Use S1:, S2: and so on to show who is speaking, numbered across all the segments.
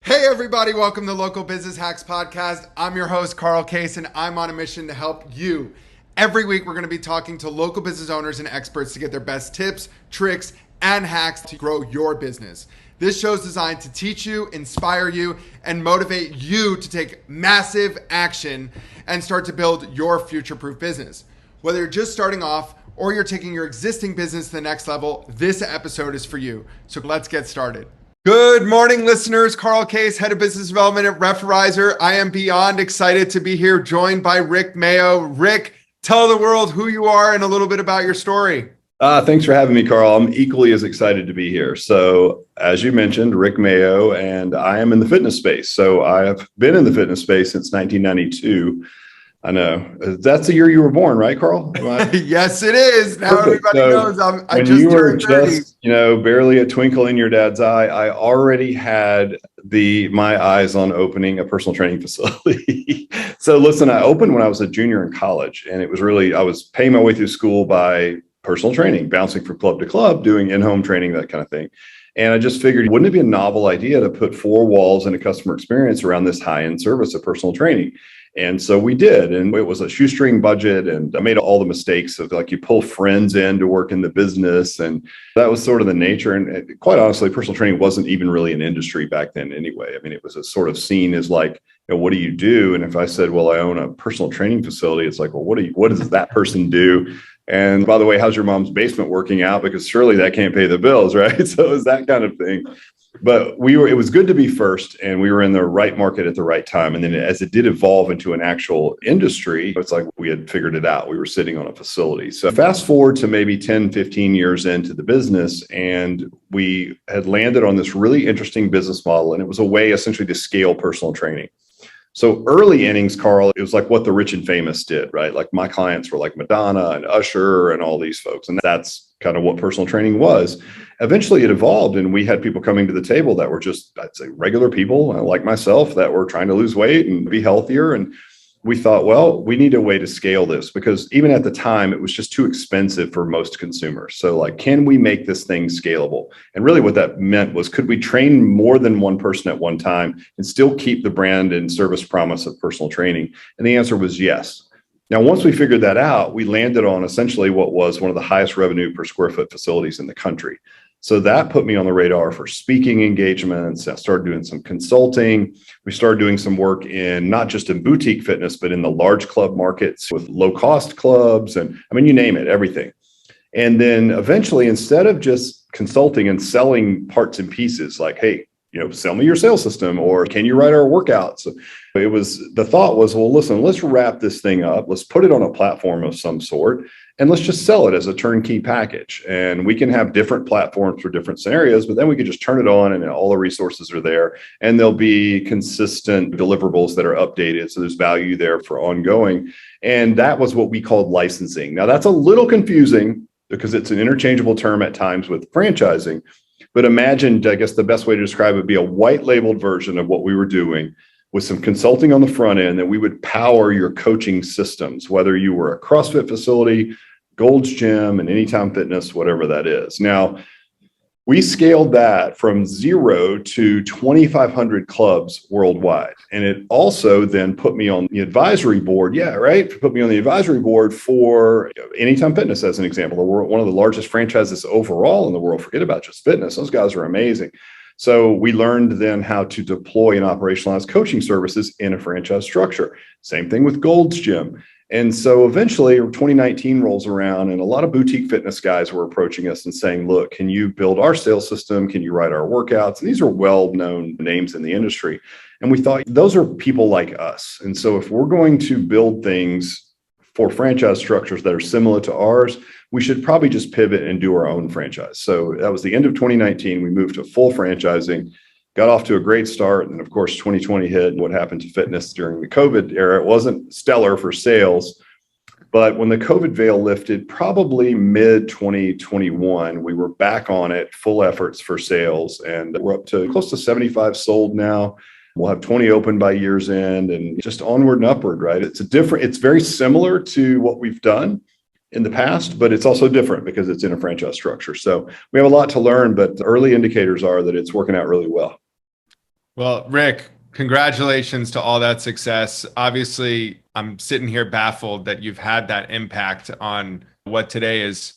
S1: Hey everybody, welcome to Local Business Hacks Podcast. I'm your host, Carl Case, and I'm on a mission to help you. Every week, we're going to be talking to local business owners and experts to get their best tips, tricks, and hacks to grow your business. This show is designed to teach you, inspire you, and motivate you to take massive action and start to build your future-proof business. Whether you're just starting off or you're taking your existing business to the next level, this episode is for you. So let's get started. Good morning, listeners. Carl Case, Head of Business Development at Referrizer. I am beyond excited to be here, joined by Rick Mayo. Rick, tell the world who you are and a little bit about your story.
S2: Thanks for having me, Carl. I'm equally as excited to be here. So, as you mentioned, Rick Mayo, and I am in the fitness space. So, I have been in the fitness space since 1992. I know. That's the year you were born, right, Carl?
S1: Yes, it is. Now
S2: Perfect.
S1: everybody knows I just
S2: you were
S1: turned 30.
S2: just, barely a twinkle in your dad's eye, I already had my eyes on opening a personal training facility. So, listen, I opened when I was a junior in college, and it was really, I was paying my way through school by personal training, bouncing from club to club, doing in-home training, that kind of thing. And I just figured, wouldn't it be a novel idea to put four walls and a customer experience around this high-end service of personal training? And so we did, and it was a shoestring budget, and I made all the mistakes of you pull friends in to work in the business, and that was sort of the nature. And quite honestly, personal training wasn't even really an industry back then anyway. I mean, it was a sort of seen as what do you do? And if I said, well, I own a personal training facility, it's like, well, what does that person do? And by the way, how's your mom's basement working out? Because surely that can't pay the bills, right? So it was that kind of thing. But it was good to be first, and we were in the right market at the right time. And then as it did evolve into an actual industry, it's like we had figured it out. We were sitting on a facility. So fast forward to maybe 10, 15 years into the business, and we had landed on this really interesting business model. And it was a way essentially to scale personal training. So early innings, Carl, it was like what the rich and famous did, right? Like my clients were like Madonna and Usher and all these folks. And that's kind of what personal training was. Eventually it evolved, and we had people coming to the table that were just, I'd say, regular people like myself that were trying to lose weight and be healthier. And we thought, well, we need a way to scale this, because even at the time, it was just too expensive for most consumers. So can we make this thing scalable? And really what that meant was, could we train more than one person at one time and still keep the brand and service promise of personal training? And the answer was yes. Now, once we figured that out, we landed on essentially what was one of the highest revenue per square foot facilities in the country. So that put me on the radar for speaking engagements. I started doing some consulting. We started doing some work in not just in boutique fitness, but in the large club markets with low cost clubs. And I mean, you name it, everything. And then eventually, instead of just consulting and selling parts and pieces like, hey, sell me your sales system, or can you write our workouts? The thought was, well, listen, let's wrap this thing up. Let's put it on a platform of some sort, and let's just sell it as a turnkey package. And we can have different platforms for different scenarios, but then we can just turn it on and all the resources are there, and there'll be consistent deliverables that are updated. So there's value there for ongoing. And that was what we called licensing. Now that's a little confusing because it's an interchangeable term at times with franchising. But imagine, I guess the best way to describe it would be a white labeled version of what we were doing with some consulting on the front end, that we would power your coaching systems, whether you were a CrossFit facility, Gold's Gym, and Anytime Fitness, whatever that is. Now, we scaled that from 0 to 2,500 clubs worldwide. And it also then put me on the advisory board. Yeah, right. Put me on the advisory board for Anytime Fitness, as an example. We're one of the largest franchises overall in the world. Forget about just fitness. Those guys are amazing. So we learned then how to deploy and operationalize coaching services in a franchise structure. Same thing with Gold's Gym. And so eventually 2019 rolls around, and a lot of boutique fitness guys were approaching us and saying, look, can you build our sales system? Can you write our workouts? And these are well-known names in the industry. And we thought, those are people like us. And so if we're going to build things for franchise structures that are similar to ours, we should probably just pivot and do our own franchise. So that was the end of 2019. We moved to full franchising. Got off to a great start. And of course, 2020 hit. What happened to fitness during the COVID era? It wasn't stellar for sales. But when the COVID veil lifted, probably mid 2021, we were back on it, full efforts for sales. And we're up to close to 75 sold now. We'll have 20 open by year's end, and just onward and upward, right? It's very similar to what we've done in the past, but it's also different because it's in a franchise structure. So we have a lot to learn, but the early indicators are that it's working out really well.
S1: Well, Rick, congratulations to all that success. Obviously, I'm sitting here baffled that you've had that impact on what today is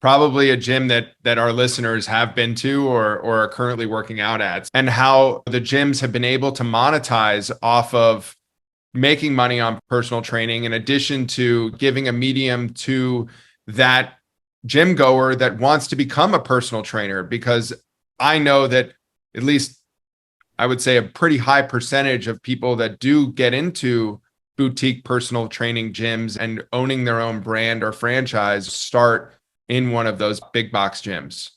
S1: probably a gym that our listeners have been to or are currently working out at, and how the gyms have been able to monetize off of making money on personal training, in addition to giving a medium to that gym goer that wants to become a personal trainer. Because I know that at least I would say a pretty high percentage of people that do get into boutique personal training gyms and owning their own brand or franchise start in one of those big box gyms.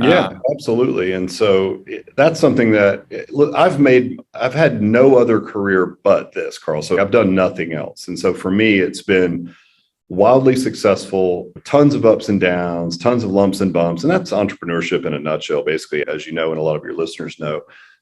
S2: Yeah, absolutely. And so that's something that look, I've had no other career but this, Carl. So I've done nothing else. And so for me, it's been wildly successful, tons of ups and downs, tons of lumps and bumps. And that's entrepreneurship in a nutshell, basically, as you know, and a lot of your listeners know.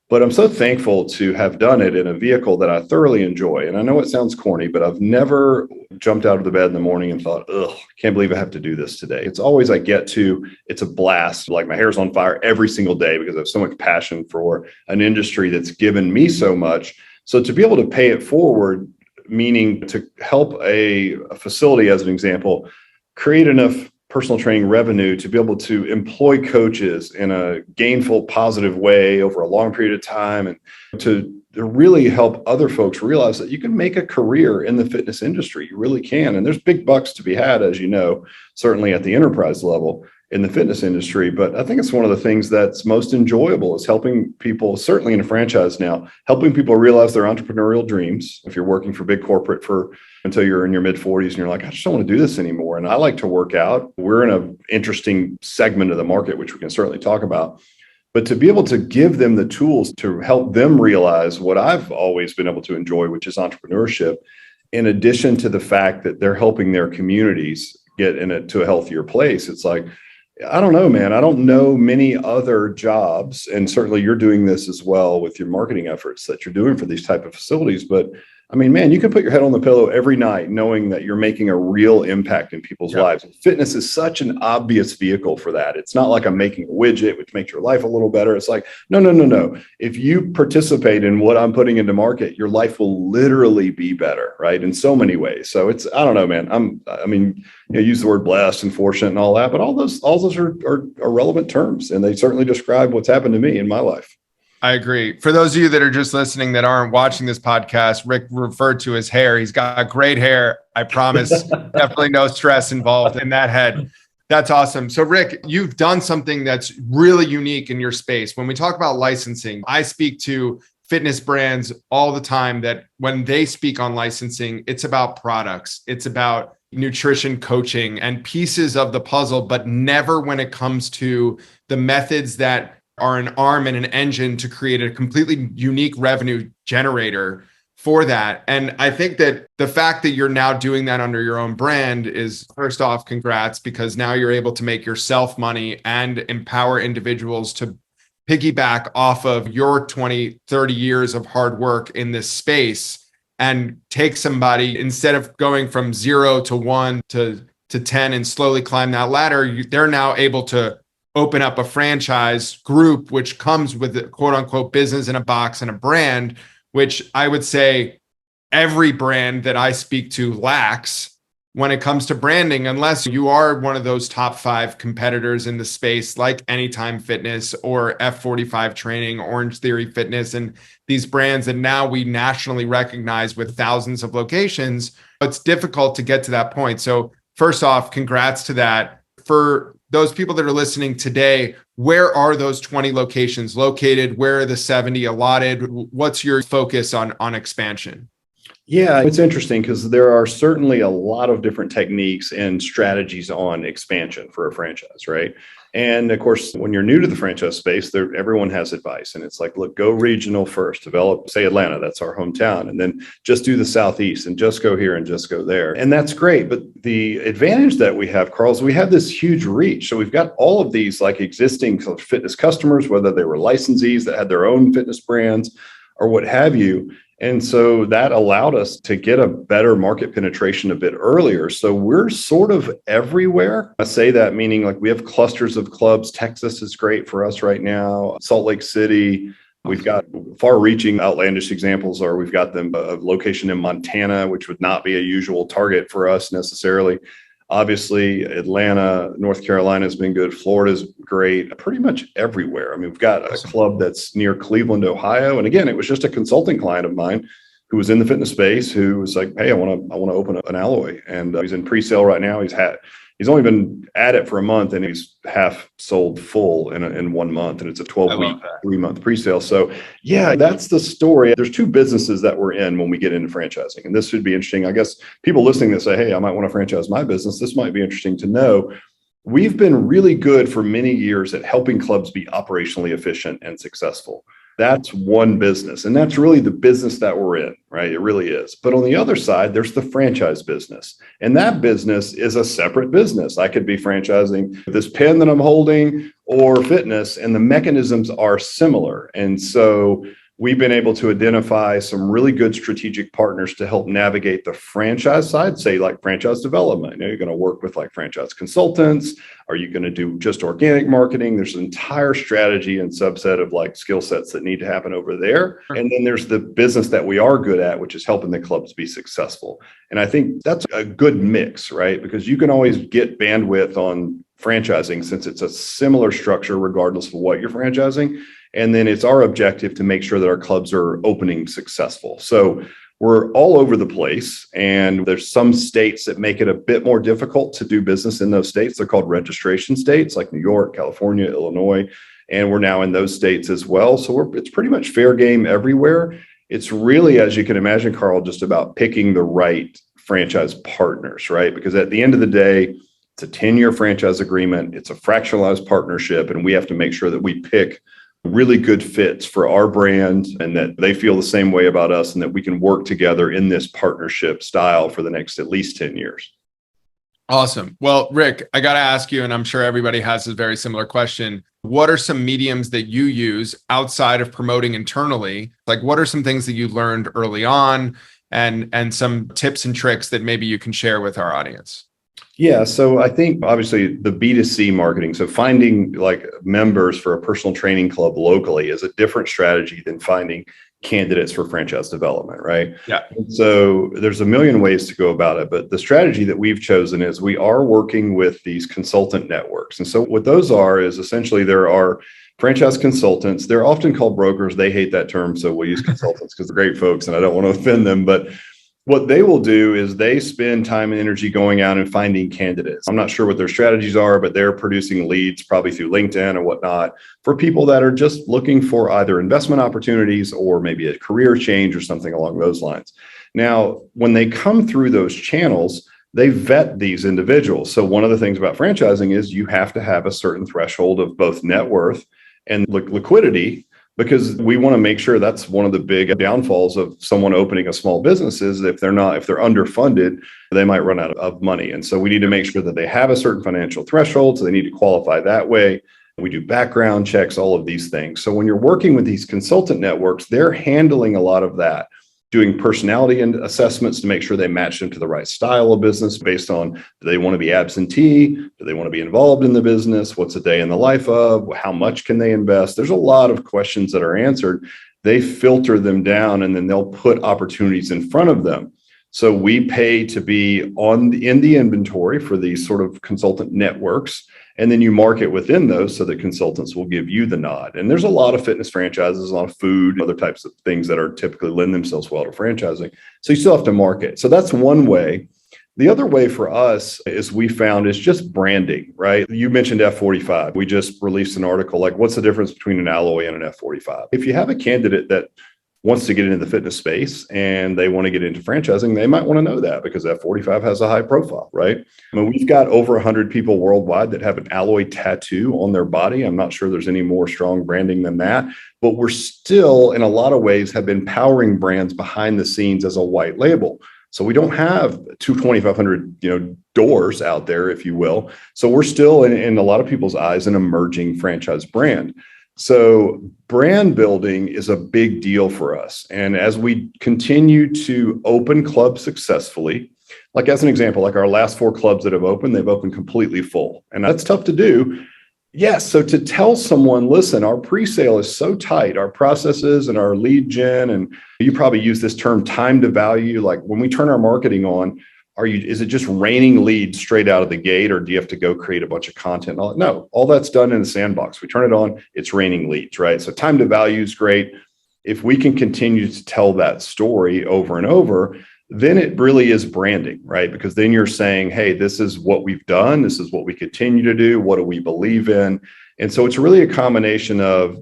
S2: But I'm so thankful to have done it in a vehicle that I thoroughly enjoy. And I know it sounds corny, but I've never jumped out of the bed in the morning and thought, ugh, can't believe I have to do this today. It's always it's a blast. Like my hair's on fire every single day because I have so much passion for an industry that's given me so much. So to be able to pay it forward, meaning to help a facility, as an example, create enough personal training revenue to be able to employ coaches in a gainful, positive way over a long period of time, and to really help other folks realize that you can make a career in the fitness industry. You really can. And there's big bucks to be had, as you know, certainly at the enterprise level in the fitness industry. But I think it's one of the things that's most enjoyable is helping people, certainly in a franchise now, helping people realize their entrepreneurial dreams. If you're working for big corporate until you're in your mid 40s and you're like, I just don't want to do this anymore. And I like to work out. We're in an interesting segment of the market, which we can certainly talk about. But to be able to give them the tools to help them realize what I've always been able to enjoy, which is entrepreneurship, in addition to the fact that they're helping their communities get to a healthier place. It's like, I don't know, man. I don't know many other jobs, and certainly you're doing this as well with your marketing efforts that you're doing for these type of facilities. But I mean, man, you can put your head on the pillow every night knowing that you're making a real impact in people's lives. And fitness is such an obvious vehicle for that. It's not like I'm making a widget, which makes your life a little better. It's like, no. If you participate in what I'm putting into market, your life will literally be better, right? In so many ways. So I don't know, man. Use the word blessed and fortunate and all that, but all those are relevant terms. And they certainly describe what's happened to me in my life.
S1: I agree. For those of you that are just listening that aren't watching this podcast, Rick referred to his hair. He's got great hair. I promise. Definitely no stress involved in that head. That's awesome. So Rick, you've done something that's really unique in your space. When we talk about licensing, I speak to fitness brands all the time that when they speak on licensing, it's about products. It's about nutrition coaching and pieces of the puzzle, but never when it comes to the methods that are an arm and an engine to create a completely unique revenue generator for that. And I think that the fact that you're now doing that under your own brand is, first off, congrats, because now you're able to make yourself money and empower individuals to piggyback off of your 20, 30 years of hard work in this space and take somebody, instead of going from 0 to 1 to 10 and slowly climb that ladder, they're now able to open up a franchise group, which comes with a quote unquote business in a box and a brand, which I would say every brand that I speak to lacks when it comes to branding, unless you are one of those top 5 competitors in the space, like Anytime Fitness or F45 Training, Orange Theory Fitness, and these brands that now we nationally recognize with thousands of locations. It's difficult to get to that point. So first off, congrats to that. For those people that are listening today, where are those 20 locations located? Where are the 70 allotted? What's your focus on expansion?
S2: Yeah, it's interesting because there are certainly a lot of different techniques and strategies on expansion for a franchise, right? And of course, when you're new to the franchise space, everyone has advice. And it's like, look, go regional first, develop, say Atlanta, that's our hometown, and then just do the Southeast and just go here and just go there. And that's great. But the advantage that we have, Carl, is we have this huge reach. So we've got all of these like existing fitness customers, whether they were licensees that had their own fitness brands or what have you. And so that allowed us to get a better market penetration a bit earlier. So we're sort of everywhere. I say that meaning like we have clusters of clubs. Texas is great for us right now. Salt Lake City, We've got far-reaching, outlandish examples, or we've got them a location in Montana, which would not be a usual target for us necessarily. Obviously, Atlanta, North Carolina has been good. Florida's great. Pretty much everywhere. I mean, we've got a club that's near Cleveland, Ohio, and again, it was just a consulting client of mine who was in the fitness space who was like, "Hey, I want to open an Alloy," and he's in pre-sale right now. He's only been at it for a month, and he's half sold full in 1 month, and it's a 12-week, 3-month pre-sale. So yeah, that's the story. There's two businesses that we're in when we get into franchising, and this should be interesting. I guess people listening that say, "Hey, I might want to franchise my business," this might be interesting to know. We've been really good for many years at helping clubs be operationally efficient and successful. That's one business. And that's really the business that we're in, right? It really is. But on the other side, there's the franchise business. And that business is a separate business. I could be franchising this pen that I'm holding or fitness, and the mechanisms are similar. And so we've been able to identify some really good strategic partners to help navigate the franchise side, say like franchise development. You're going to work with like franchise consultants. Are you going to do just organic marketing? There's an entire strategy and subset of like skill sets that need to happen over there. And then there's the business that we are good at, which is helping the clubs be successful. And I think that's a good mix, right? Because you can always get bandwidth on franchising since it's a similar structure regardless of what you're franchising. And then it's our objective to make sure that our clubs are opening successful. So we're all over the place, and there's some states that make it a bit more difficult to do business in those states. They're called registration states like New York, California, Illinois, and we're now in those states as well. So it's pretty much fair game everywhere. It's really, as you can imagine, Carl, just about picking the right franchise partners, right? Because at the end of the day, it's a 10-year franchise agreement. It's a fractionalized partnership, and we have to make sure that we pick really good fits for our brand and that they feel the same way about us and that we can work together in this partnership style for the next at least 10 years.
S1: Awesome. Well, Rick, I got to ask you, and I'm sure everybody has a very similar question. What are some mediums that you use outside of promoting internally? Like, what are some things that you learned early on and some tips and tricks that maybe you can share with our audience?
S2: Yeah. So I think obviously the B2C marketing, so finding like members for a personal training club locally is a different strategy than finding candidates for franchise development, right?
S1: Yeah.
S2: And so there's a million ways to go about it, but the strategy that we've chosen is we are working with these consultant networks. And so what those are is essentially there are franchise consultants. They're often called brokers. They hate that term, so we'll use consultants because they're great folks and I don't want to offend them, but what they will do is they spend time and energy going out and finding candidates. I'm not sure what their strategies are, but they're producing leads probably through LinkedIn or whatnot for people that are just looking for either investment opportunities or maybe a career change or something along those lines. Now, when they come through those channels, they vet these individuals. So one of the things about franchising is you have to have a certain threshold of both net worth and liquidity, because we want to make sure that's one of the big downfalls of someone opening a small business is if they're underfunded, they might run out of money. And so we need to make sure that they have a certain financial threshold. So they need to qualify that way. We do background checks, all of these things. So when you're working with these consultant networks, they're handling a lot of that, doing personality and assessments to make sure they match them to the right style of business based on, do they want to be absentee? Do they want to be involved in the business? What's a day in the life of? How much can they invest? There's a lot of questions that are answered. They filter them down and then they'll put opportunities in front of them. So we pay to be in the inventory for these sort of consultant networks. And then you market within those so that consultants will give you the nod. And there's a lot of fitness franchises, a lot of food, other types of things that are typically lend themselves well to franchising. So you still have to market. So that's one way. The other way for us is we found is just branding, right? You mentioned F45. We just released an article like, what's the difference between an Alloy and an F45? If you have a candidate that wants to get into the fitness space and they want to get into franchising, they might want to know that because F45 has a high profile, right? I mean, we've got over 100 people worldwide that have an Alloy tattoo on their body. I'm not sure there's any more strong branding than that, but we're still in a lot of ways have been powering brands behind the scenes as a white label. So we don't have 2,500, doors out there, if you will. So we're still in a lot of people's eyes, an emerging franchise brand. So brand building is a big deal for us. And as we continue to open clubs successfully, like as an example, like our last 4 clubs that have opened, they've opened completely full. And that's tough to do. Yes. So to tell someone, listen, our pre-sale is so tight, our processes and our lead gen, and you probably use this term time to value. Like when we turn our marketing on, is it just raining leads straight out of the gate, or do you have to go create a bunch of content? No, all that's done in the sandbox. We turn it on, it's raining leads, right? So time to value is great. If we can continue to tell that story over and over, then it really is branding, right? Because then you're saying, hey, this is what we've done. This is what we continue to do. What do we believe in? And so it's really a combination of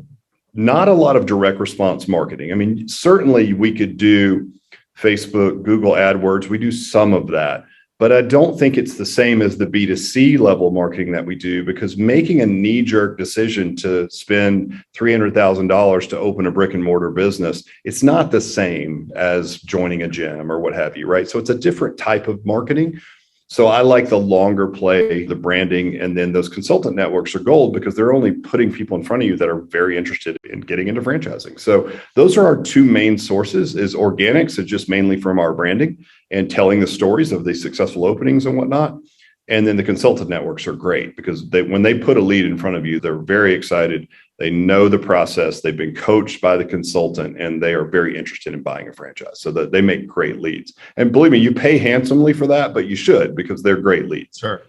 S2: not a lot of direct response marketing. I mean, certainly we could do Facebook, Google AdWords. We do some of that, but I don't think it's the same as the B2C level marketing that we do, because making a knee-jerk decision to spend $300,000 to open a brick and mortar business, it's not the same as joining a gym or what have you, right? So it's a different type of marketing. So I like the longer play, the branding, and then those consultant networks are gold because they're only putting people in front of you that are very interested in getting into franchising. So those are our two main sources: is organic, so just mainly from our branding and telling the stories of the successful openings and whatnot. And then the consultant networks are great because when they put a lead in front of you, they're very excited. They know the process. They've been coached by the consultant, and they are very interested in buying a franchise. So that they make great leads. And believe me, you pay handsomely for that, but you should, because they're great leads.
S1: Sure.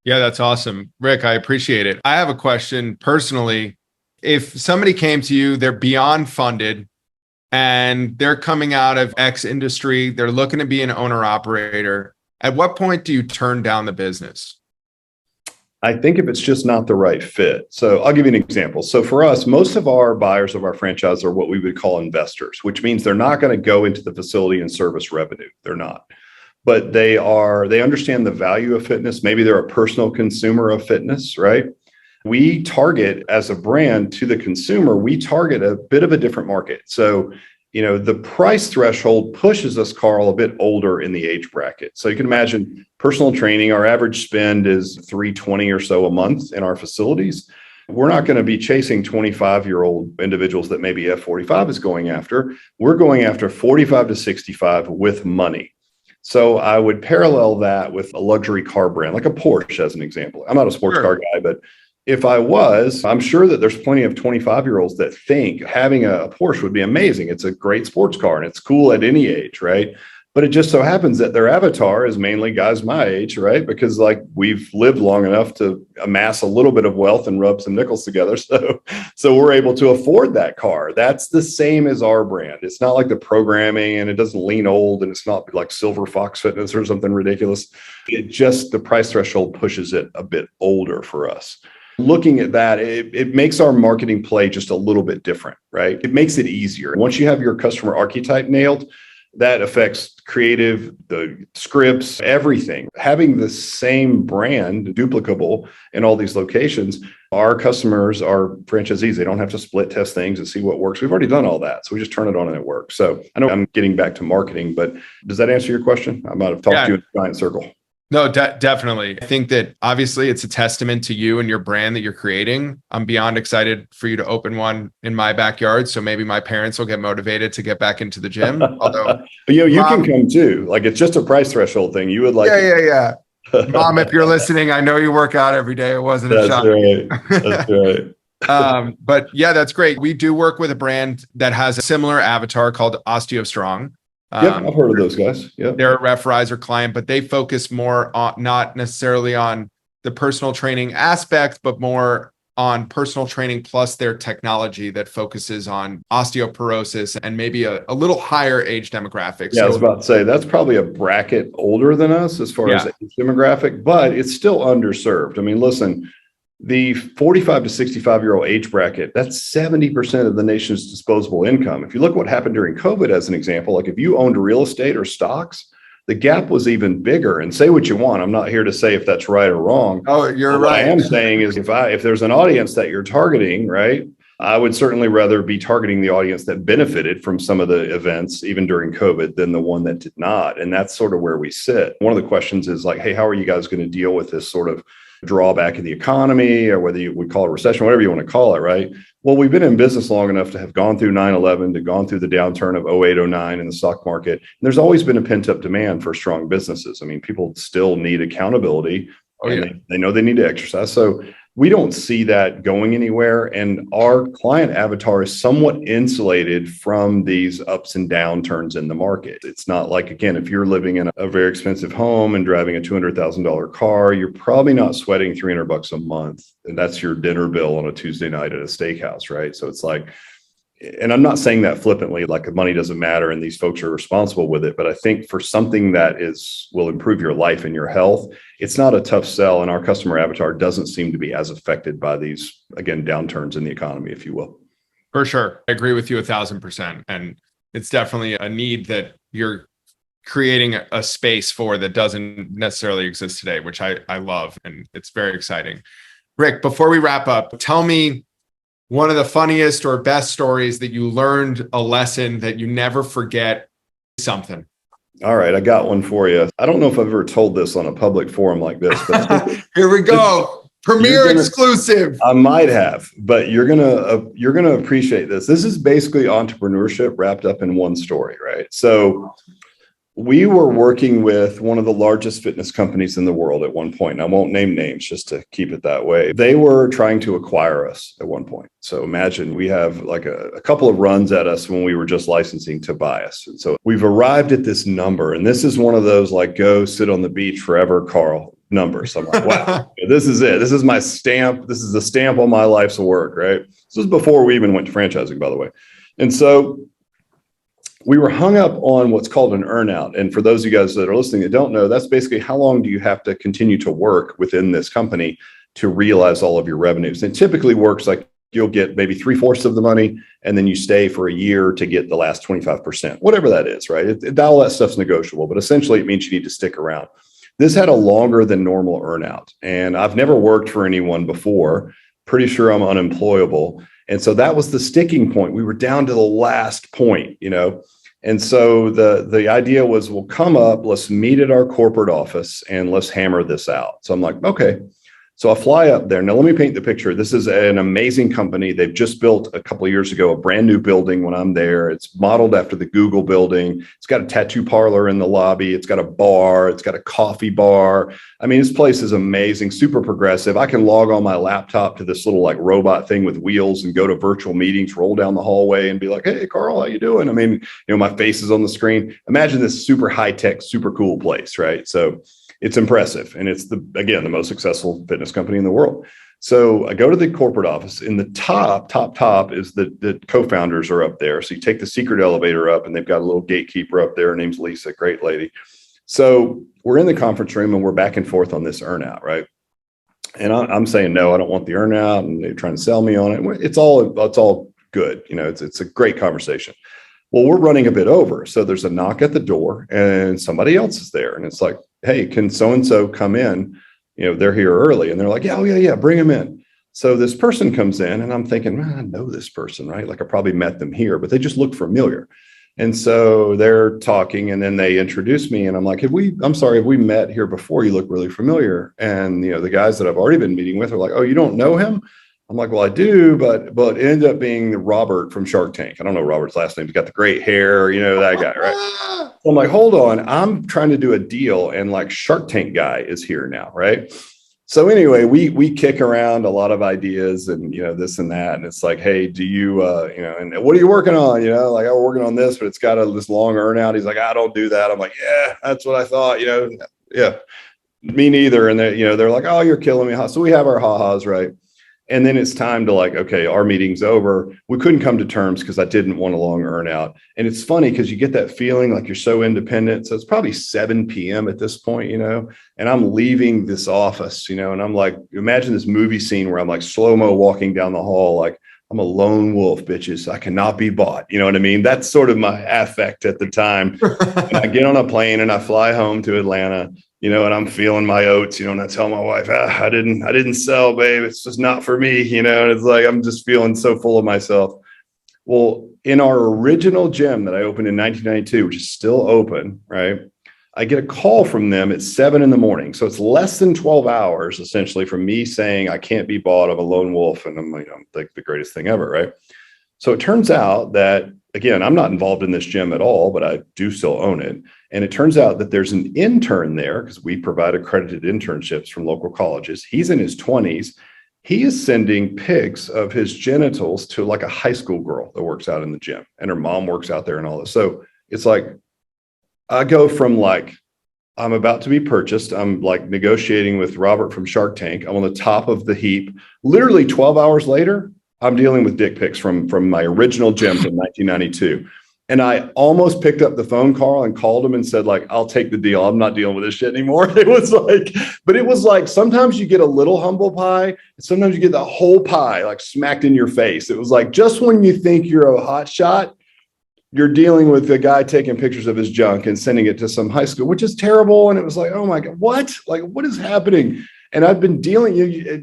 S1: Yeah, that's awesome. Rick, I appreciate it. I have a question personally. If somebody came to you, they're beyond funded and they're coming out of X industry, they're looking to be an owner operator, at what point do you turn down the business?
S2: I think if it's just not the right fit. So I'll give you an example. So for us, most of our buyers of our franchise are what we would call investors, which means they're not going to go into the facility and service revenue. They're not. But they understand the value of fitness. Maybe they're a personal consumer of fitness, right? We target, as a brand, to the consumer, we target a bit of a different market. So, the price threshold pushes us, Carl, a bit older in the age bracket. So you can imagine personal training, our average spend is $320 or so a month in our facilities. We're not going to be chasing 25-year-old individuals that maybe F45 is going after. We're going after 45 to 65 with money. So I would parallel that with a luxury car brand, like a Porsche as an example. I'm not a sports car guy, but if I was, I'm sure that there's plenty of 25-year-olds that think having a Porsche would be amazing. It's a great sports car and it's cool at any age, right? But it just so happens that their avatar is mainly guys my age, right? Because we've lived long enough to amass a little bit of wealth and rub some nickels together. So we're able to afford that car. That's the same as our brand. It's not like the programming, and it doesn't lean old, and it's not like Silver Fox Fitness or something ridiculous. The price threshold pushes it a bit older for us. Looking at that, it makes our marketing play just a little bit different, right? It makes it easier. Once you have your customer archetype nailed, that affects creative, the scripts, everything. Having the same brand duplicable in all these locations, our customers, our franchisees, they don't have to split test things and see what works. We've already done all that. So we just turn it on and it works. So I know I'm getting back to marketing, but does that answer your question? I might have talked to you in a giant circle.
S1: No, definitely. I think that obviously it's a testament to you and your brand that you're creating. I'm beyond excited for you to open one in my backyard. So maybe my parents will get motivated to get back into the gym. Although,
S2: but you can come too. Like, it's just a price threshold thing. You would like.
S1: Yeah. Mom, if you're listening, I know you work out every day. It wasn't a shot.
S2: That's right.
S1: But yeah, that's great. We do work with a brand that has a similar avatar called OsteoStrong.
S2: Yep, I've heard of those guys. Yeah,
S1: they're a Referrizer client, but they focus more on not necessarily on the personal training aspect, but more on personal training plus their technology that focuses on osteoporosis and maybe a little higher age demographic.
S2: Yeah, I was about to say that's probably a bracket older than us as far as age demographic, but it's still underserved. I mean, listen, the 45 to 65-year-old age bracket, that's 70% of the nation's disposable income. If you look what happened during COVID as an example, like if you owned real estate or stocks, the gap was even bigger. And say what you want, I'm not here to say if that's right or wrong.
S1: Oh, you're right.
S2: What I am saying is if there's an audience that you're targeting, right, I would certainly rather be targeting the audience that benefited from some of the events, even during COVID, than the one that did not. And that's sort of where we sit. One of the questions is like, hey, how are you guys going to deal with this sort of drawback in the economy, or whether you would call it a recession, whatever you want to call it, right? Well, we've been in business long enough to have gone through 9/11, to gone through the downturn of 08, 09 in the stock market. And there's always been a pent-up demand for strong businesses. I mean, people still need accountability. They know they need to exercise. So we don't see that going anywhere. And our client avatar is somewhat insulated from these ups and downturns in the market. It's not like, again, if you're living in a very expensive home and driving a $200,000 car, you're probably not sweating $300 a month. And that's your dinner bill on a Tuesday night at a steakhouse, right? So it's like, and I'm not saying that flippantly, like the money doesn't matter and these folks are responsible with it. But I think for something that will improve your life and your health, it's not a tough sell. And our customer avatar doesn't seem to be as affected by these, again, downturns in the economy, if you will.
S1: For sure. I agree with you 1,000%. And it's definitely a need that you're creating a space for that doesn't necessarily exist today, which I love. And it's very exciting. Rick, before we wrap up, tell me one of the funniest or best stories that you learned a lesson that you never forget something.
S2: All right, I got one for you. I don't know if I've ever told this on a public forum like this, but
S1: here we go. Premiere exclusive.
S2: I might have, but you're gonna appreciate this. This is basically entrepreneurship wrapped up in one story, right? So we were working with one of the largest fitness companies in the world at one point. And I won't name names just to keep it that way. They were trying to acquire us at one point. So imagine we have like a couple of runs at us when we were just licensing to buy us. And so we've arrived at this number. And this is one of those like go sit on the beach forever, Carl numbers. I'm like, wow, this is it. This is my stamp. This is the stamp on my life's work, right? This was before we even went to franchising, by the way. And so we were hung up on what's called an earnout. And for those of you guys that are listening that don't know, that's basically how long do you have to continue to work within this company to realize all of your revenues. And it typically works like you'll get maybe 3/4 of the money, and then you stay for a year to get the last 25%, whatever that is, right? All that stuff's negotiable, but essentially it means you need to stick around. This had a longer than normal earnout. And I've never worked for anyone before. Pretty sure I'm unemployable. And so that was the sticking point. We were down to the last point, And so the idea was, we'll come up, let's meet at our corporate office and let's hammer this out. So I'm like, okay. So I fly up there. Now, let me paint the picture. This is an amazing company. They've just built a couple of years ago a brand new building when I'm there. It's modeled after the Google building. It's got a tattoo parlor in the lobby. It's got a bar. It's got a coffee bar. I mean, this place is amazing, super progressive. I can log on my laptop to this little like robot thing with wheels and go to virtual meetings, roll down the hallway and be like, hey, Carl, how you doing? I mean, my face is on the screen. Imagine this super high tech, super cool place, right? So it's impressive. And it's the most successful fitness company in the world. So I go to the corporate office. In the top is the co-founders are up there. So you take the secret elevator up and they've got a little gatekeeper up there. Her name's Lisa, great lady. So we're in the conference room and we're back and forth on this earnout, right? And I'm saying, no, I don't want the earnout. And they're trying to sell me on it. It's all good. It's a great conversation. Well, we're running a bit over. So there's a knock at the door and somebody else is there. And it's like, hey, can so-and-so come in? They're here early. And they're like, yeah, bring them in. So this person comes in and I'm thinking, man, I know this person, right? Like I probably met them here, but they just look familiar. And so they're talking and then they introduce me and I'm like, have we met here before? You look really familiar. And, the guys that I've already been meeting with are like, oh, you don't know him? I'm like, well, I do, but it ended up being Robert from Shark Tank. I don't know Robert's last name. He's got the great hair, that guy, right? So I'm like, hold on, I'm trying to do a deal and like Shark Tank guy is here now, right? So anyway, we kick around a lot of ideas and, this and that. And it's like, hey, do you, and what are you working on? Like, I'm working on this, but it's got this long earnout. He's like, I don't do that. I'm like, yeah, that's what I thought, yeah, me neither. And they're like, oh, you're killing me. So we have our ha-has, right? And then it's time to like, okay, our meeting's over. We couldn't come to terms because I didn't want a long earnout. And it's funny because you get that feeling like you're so independent. So it's probably 7 p.m. at this point, and I'm leaving this office, and I'm like, imagine this movie scene where I'm like slow-mo walking down the hall, like I'm a lone wolf, bitches. I cannot be bought. You know what I mean? That's sort of my affect at the time. And I get on a plane and I fly home to Atlanta. And I'm feeling my oats, and I tell my wife, I didn't sell, babe. It's just not for me, and it's like, I'm just feeling so full of myself. Well, in our original gym that I opened in 1992, which is still open, right? I get a call from them at 7 a.m. So it's less than 12 hours, essentially, from me saying I can't be bought of a lone wolf. And I'm like, I'm like the greatest thing ever, right? So it turns out that, again, I'm not involved in this gym at all, but I do still own it. And it turns out that there's an intern there because we provide accredited internships from local colleges. He's in his 20s. He is sending pics of his genitals to like a high school girl that works out in the gym, and her mom works out there and all this. So it's like, I go from like, I'm about to be purchased. I'm like negotiating with Robert from Shark Tank. I'm on the top of the heap. Literally 12 hours later, I'm dealing with dick pics from my original gym from 1992. And I almost picked up the phone, Carl, and called him and said, like, I'll take the deal. I'm not dealing with this shit anymore. It was like, sometimes you get a little humble pie, and sometimes you get the whole pie like smacked in your face. It was like, just when you think you're a hot shot, you're dealing with the guy taking pictures of his junk and sending it to some high school, which is terrible. And it was like, oh my God, what? Like, what is happening? And I've been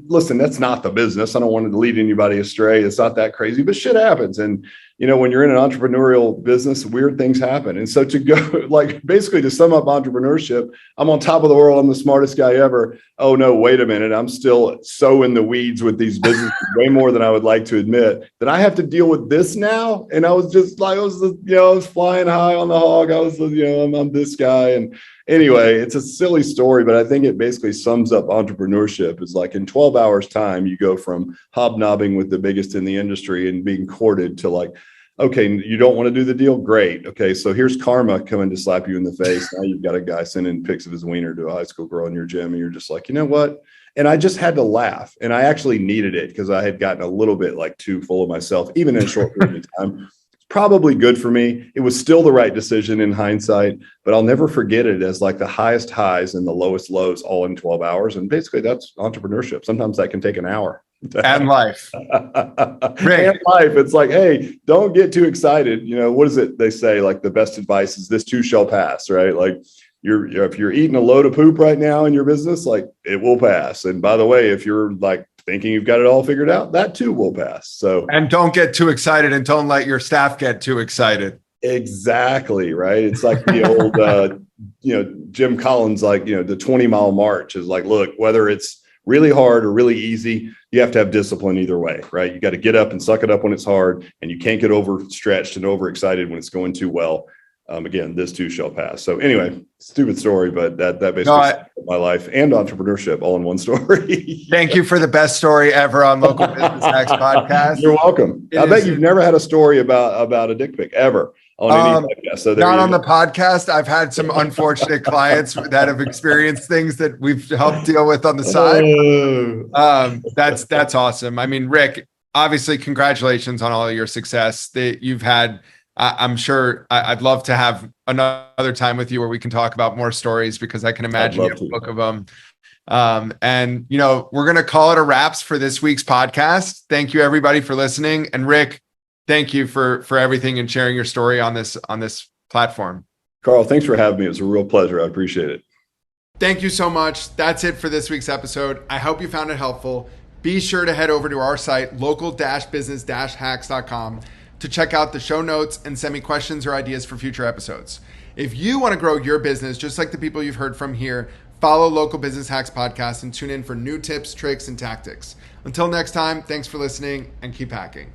S2: listen, that's not the business. I don't want to lead anybody astray. It's not that crazy, but shit happens. And, when you're in an entrepreneurial business, weird things happen. And so to go, like, basically to sum up entrepreneurship, I'm on top of the world. I'm the smartest guy ever. Oh no, wait a minute. I'm still so in the weeds with these businesses way more than I would like to admit, that I have to deal with this now. And I was just like, I was flying high on the hog. I was, I'm this guy. And anyway, it's a silly story, but I think it basically sums up entrepreneurship. Is like, in 12 hours time, you go from hobnobbing with the biggest in the industry and being courted to like, okay, you don't want to do the deal? Great. Okay, so here's karma coming to slap you in the face. Now you've got a guy sending pics of his wiener to a high school girl in your gym, and you're just like, you know what? And I just had to laugh, and I actually needed it because I had gotten a little bit like too full of myself, even in a short period of time. Probably good for me. It was still the right decision in hindsight, but I'll never forget it as like the highest highs and the lowest lows all in 12 hours. And basically that's entrepreneurship. Sometimes that can take an hour.
S1: And life.
S2: And life. It's like, hey, don't get too excited. What is it they say? Like, the best advice is this too shall pass, right? Like, if you're eating a load of poop right now in your business, like, it will pass. And by the way, if you're like thinking you've got it all figured out, that too will pass. So,
S1: and don't get too excited, and don't let your staff get too excited.
S2: Exactly. Right. It's like the old, Jim Collins, like, the 20-mile march is like, look, whether it's really hard or really easy, you have to have discipline either way, right? You got to get up and suck it up when it's hard, and you can't get overstretched and overexcited when it's going too well. Again, this too shall pass. So anyway, stupid story, but that basically my life and entrepreneurship all in one story.
S1: Thank you for the best story ever on Local Business Hacks Podcast.
S2: You're welcome. I bet you've never had a story about a dick pic ever on any podcast. So not on
S1: the podcast. I've had some unfortunate clients that have experienced things that we've helped deal with on the side. That's awesome. I mean, Rick, obviously, congratulations on all of your success that you've had. I'm sure I'd love to have another time with you where we can talk about more stories, because I can imagine you have a book of them. And we're going to call it a wraps for this week's podcast. Thank you everybody for listening. And Rick, thank you for everything and sharing your story on this platform.
S2: Carl, thanks for having me. It was a real pleasure. I appreciate it.
S1: Thank you so much. That's it for this week's episode. I hope you found it helpful. Be sure to head over to our site, local-business-hacks.com, to check out the show notes and send me questions or ideas for future episodes. If you want to grow your business just like the people you've heard from here, follow Local Business Hacks Podcast and tune in for new tips, tricks, and tactics. Until next time, thanks for listening and keep hacking.